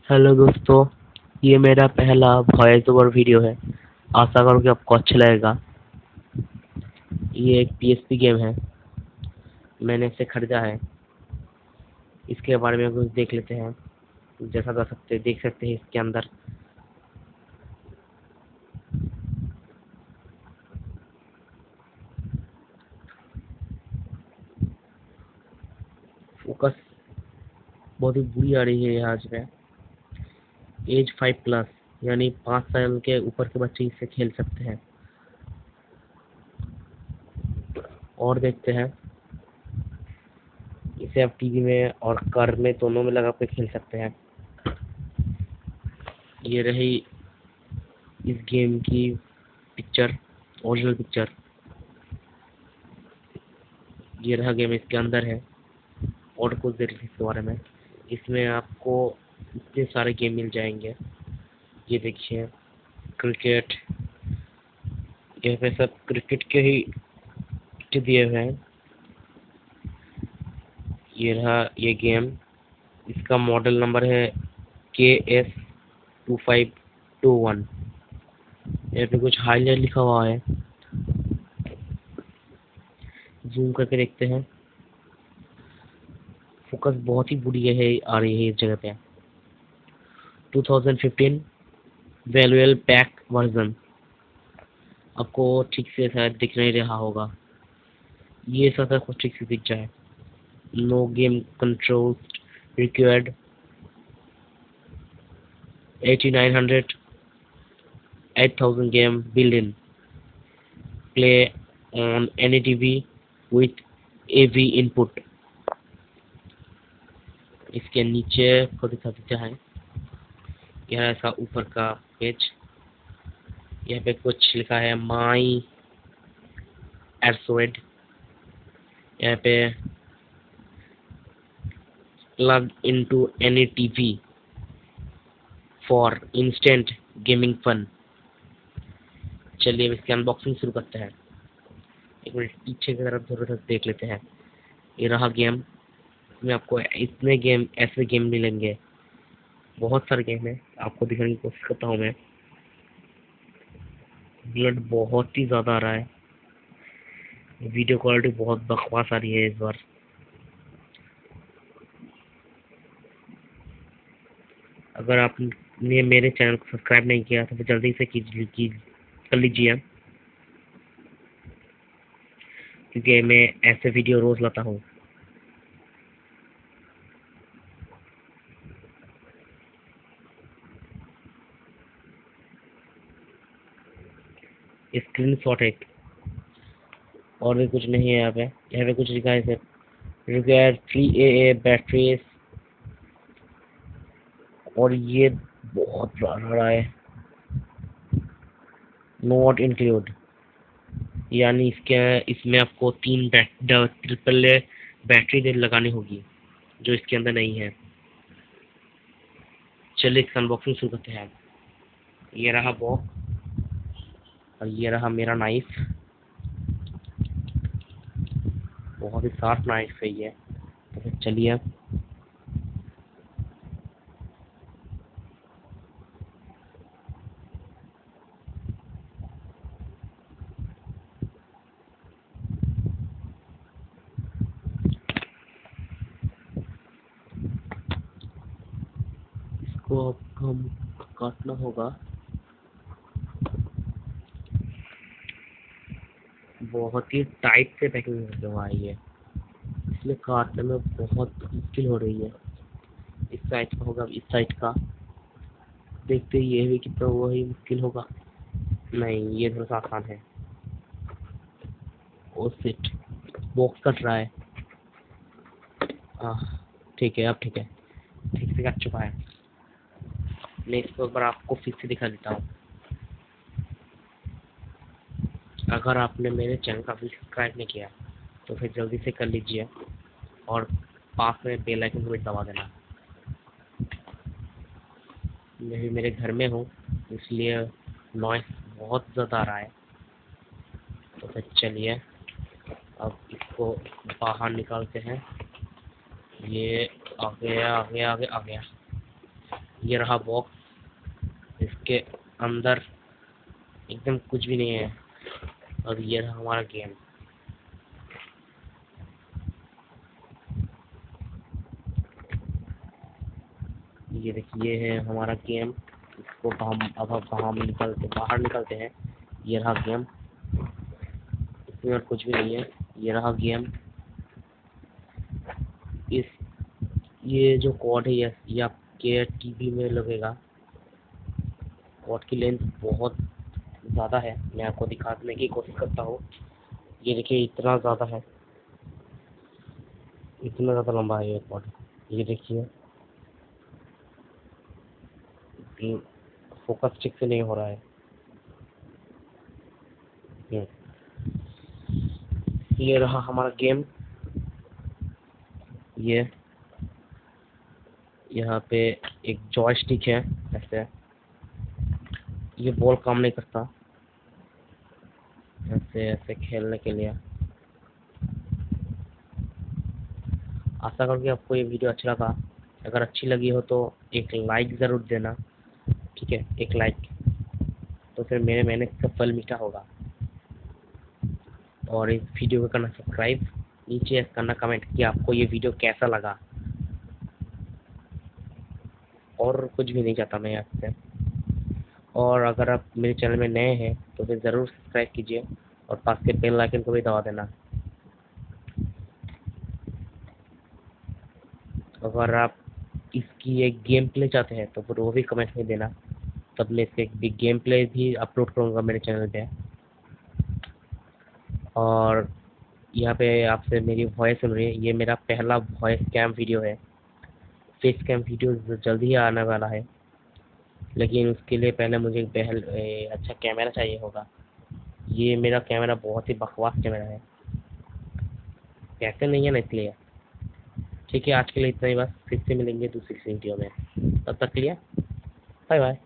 Hello दोस्तों, ये मेरा पहला वॉइस ओवर वीडियो है। आशा करो कि आपको अच्छा लगेगा। ये एक PSP गेम है, मैंने इसे खरीदा है। इसके बारे में कुछ देख लेते हैं। जैसा देख सकते हैं इसके अंदर फोकस बहुत ही बुरी आ रही है आज में। एज 5+ यानी 5 साल के ऊपर के बच्चे इसे खेल सकते हैं। और देखते हैं, इसे आप टीवी में और कार में दोनों में लगा के खेल सकते हैं। ये रही इस गेम की पिक्चर, ओरिजिनल पिक्चर। ये रहा गेम, इसके अंदर है। और कुछ देर इसके बारे में, इसमें आपको इतने सारे गेम मिल जाएंगे। ये देखिए, क्रिकेट, यहाँ पे सब क्रिकेट के ही दिए हुए हैं। ये रहा ये गेम, इसका मॉडल नंबर है KS2521। यहाँ पे कुछ हाईलाइट लिखा हुआ है, जूम करके देखते हैं। फोकस बहुत ही बुरी है आ रही है इस जगह पे। 2015 वैल्यूएबल पैक वर्जन, आपको ठीक से शायद दिख नहीं रहा होगा। ये सब कुछ ठीक से दिख जाए। No game controls required. 8900 8000 game built in. Play on any TV with AV input। इसके नीचे को दिखा देते हैं। यह ऐसा ऊपर का पेज, यहाँ पे कुछ लिखा है माई एड्सोइड। यहाँ पे plug into any TV for instant gaming fun. चलिए अब इसकी अनबॉक्सिंग शुरू करते हैं। एक मिनट पीछे की तरफ जरूर देख लेते हैं। ये रहा गेम। इसमें आपको इतने गेम, ऐसे गेम मिलेंगे, बहुत सारे गेम है। आपको दिखाने की कोशिश करता हूँ मैं। ब्लड बहुत ही ज्यादा आ रहा है। वीडियो क्वालिटी बहुत बकवास आ रही है इस बार। अगर आपने मेरे चैनल को सब्सक्राइब नहीं किया तो जल्दी से कर लीजिए, क्योंकि मैं ऐसे वीडियो रोज लाता हूँ। स्क्रीन शॉट एक, और भी कुछ नहीं है। यहाँ पे कुछ लिखा है रिक्वायर 3 AA बैटरीज। और ये बहुत बड़ा है, नॉट इंक्लूड, यानी इसमें आपको 3 ट्रिपल ए बैटरी लगानी होगी, जो इसके अंदर नहीं है। चलिए इसका अनबॉक्सिंग शुरू करते हैं। ये रहा बॉक्स, और ये रहा मेरा नाइफ। बहुत ही शार्प नाइफ है ये। तो फिर चलिए इसको अब हम काटना होगा। बहुत ही टाइट से पैकिंग करवा है, इसलिए काटने में बहुत मुश्किल हो रही है। इस साइड का होगा, इस साइड का देखते ही ये भी कितना वही मुश्किल होगा। नहीं, ये थोड़ा सा आसान है। ओ शिट, बॉक्स कट रहा है। ठीक है, अब ठीक है, ठीक से कट चुका है। मैं इसको एक बार आपको फिर से दिखा देता हूँ। अगर आपने मेरे चैनल का अभी सब्सक्राइब नहीं किया तो फिर जल्दी से कर लीजिए, और पास में बेल आइकन को भी दबा देना। मैं भी मेरे घर में हूँ, इसलिए नॉइस बहुत ज़्यादा आ रहा है। तो फिर चलिए अब इसको बाहर निकालते हैं। ये आ गया, आ गया, आ गया, आ गया। ये रहा बॉक्स, इसके अंदर एकदम कुछ भी नहीं है। और ये रहा हमारा गेम। ये देखिए, ये है हमारा गेम। इसको हम बाहर निकलते हैं। ये रहा गेम, इसमें और कुछ भी नहीं है। ये रहा गेम। इस ये जो कोड है, ये आपके टीवी में लगेगा। कोड की लेंथ बहुत ज़्यादा है, मैं आपको दिखाने की कोशिश करता हूँ। ये देखिए, इतना ज़्यादा है, इतना ज़्यादा लंबा है ये कोड। ये देखिए, फोकस ठीक से नहीं हो रहा है। ये रहा हमारा गेम। ये यहाँ पे एक जॉयस्टिक है ऐसे। ये बॉल काम नहीं करता ऐसे ऐसे खेलने के लिए। आशा करके आपको ये वीडियो अच्छा लगा। अगर अच्छी लगी हो तो एक लाइक ज़रूर देना, ठीक है? एक लाइक, तो फिर मेरे मेहनत का फल मीठा होगा। और इस वीडियो को करना सब्सक्राइब, नीचे करना कमेंट कि आपको ये वीडियो कैसा लगा। और कुछ भी नहीं चाहता मैं आपसे। और अगर आप मेरे चैनल में नए हैं तो फिर ज़रूर सब्सक्राइब कीजिए और पास के बेल आइकन को भी दबा देना। अगर आप इसकी एक गेम प्ले चाहते हैं तो फिर वो भी कमेंट में देना, तब मैं इसके एक गेम प्ले भी अपलोड करूँगा मेरे चैनल पे। और यहाँ पे आपसे मेरी वॉइस सुन रही है, ये मेरा पहला वॉइस कैम वीडियो है। फेस कैम वीडियो जल्दी ही आने वाला है, लेकिन उसके लिए पहले मुझे अच्छा कैमरा चाहिए होगा। ये मेरा कैमरा बहुत ही बकवास कैमरा है, पैसे नहीं है ना, इसलिए। ठीक है, आज के लिए इतना ही बस। फिर से मिलेंगे दूसरी वीडियो में, तब तक के लिए बाय बाय।